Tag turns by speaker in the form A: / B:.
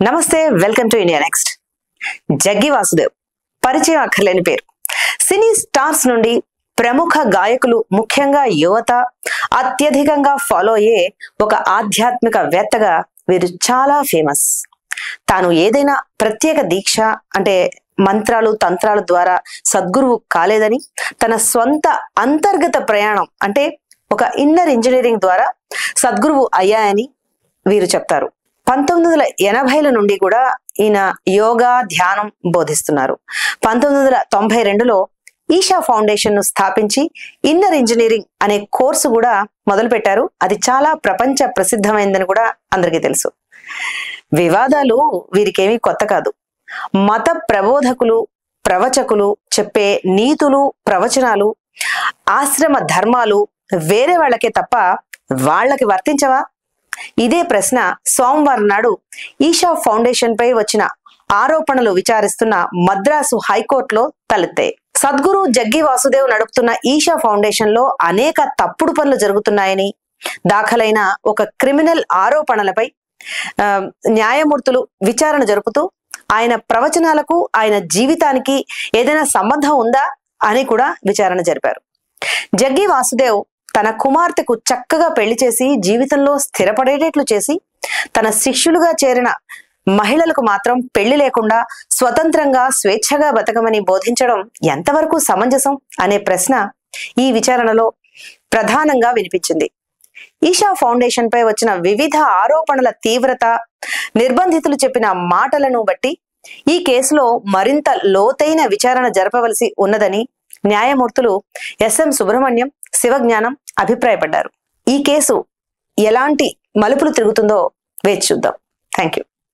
A: నమస్తే, welcome to India next. Jaggi Vasudev పరిచయం అక్కర్లేని పేరు. సినీ స్టార్స్ నుండి ప్రముఖ గాయకులు, ముఖ్యంగా యువత అత్యధికంగా ఫాలో అయ్యే ఒక ఆధ్యాత్మిక వేత్తగా వీరు చాలా ఫేమస్. తాను ఏదైనా ప్రత్యేక దీక్ష అంటే మంత్రాలు తంత్రాల ద్వారా సద్గురువు కాలేదని, తన స్వంత అంతర్గత ప్రయాణం అంటే ఒక ఇన్నర్ ఇంజనీరింగ్ ద్వారా సద్గురువు అయ్యాయని వీరు చెప్తారు. 1980ల నుండి కూడా ఈయన యోగా, ధ్యానం బోధిస్తున్నారు. 1992లో ఈషా ఫౌండేషన్ ను స్థాపించి ఇన్నర్ ఇంజనీరింగ్ అనే కోర్సు కూడా మొదలు పెట్టారు. అది చాలా ప్రపంచ ప్రసిద్ధమైందని కూడా అందరికీ తెలుసు. వివాదాలు వీరికేమీ కొత్త కాదు. మత ప్రబోధకులు, ప్రవచకులు చెప్పే నీతులు, ప్రవచనాలు, ఆశ్రమ ధర్మాలు వేరే వాళ్ళకే తప్ప వాళ్ళకి వర్తించవా? ఇదే ప్రశ్న సోమవారం నాడు ఈషా ఫౌండేషన్ పై వచ్చిన ఆరోపణలు విచారిస్తున్న మద్రాసు హైకోర్టులో తలెత్తాయి. సద్గురు జగ్గి వాసుదేవ్ నడుపుతున్న ఈషా ఫౌండేషన్ లో అనేక తప్పుడు పనులు జరుగుతున్నాయని దాఖలైన ఒక క్రిమినల్ ఆరోపణలపై న్యాయమూర్తులు విచారణ జరుపుతూ ఆయన ప్రవచనాలకు, ఆయన జీవితానికి ఏదైనా సంబంధం ఉందా అని కూడా విచారణ జరిపారు. జగ్గి వాసుదేవ్ తన కుమార్తెకు చక్కగా పెళ్లి చేసి జీవితంలో స్థిరపడేటట్లు చేసి, తన శిష్యులుగా చేరిన మహిళలకు మాత్రం పెళ్లి లేకుండా స్వతంత్రంగా స్వేచ్ఛగా బతకమని బోధించడం ఎంతవరకు సమంజసం అనే ప్రశ్న ఈ విచారణలో ప్రధానంగా వినిపించింది. ఈషా ఫౌండేషన్ పై వచ్చిన వివిధ ఆరోపణల తీవ్రత, నిర్బంధితులు చెప్పిన మాటలను బట్టి ఈ కేసులో మరింత లోతైన విచారణ జరపవలసి ఉన్నదని న్యాయమూర్తులు ఎస్ఎం సుబ్రహ్మణ్యం, శివజ్ఞానం అభిప్రాయపడ్డారు. ఈ కేసు ఎలాంటి మలుపులు తిరుగుతుందో వేచి చూద్దాం. Thank you.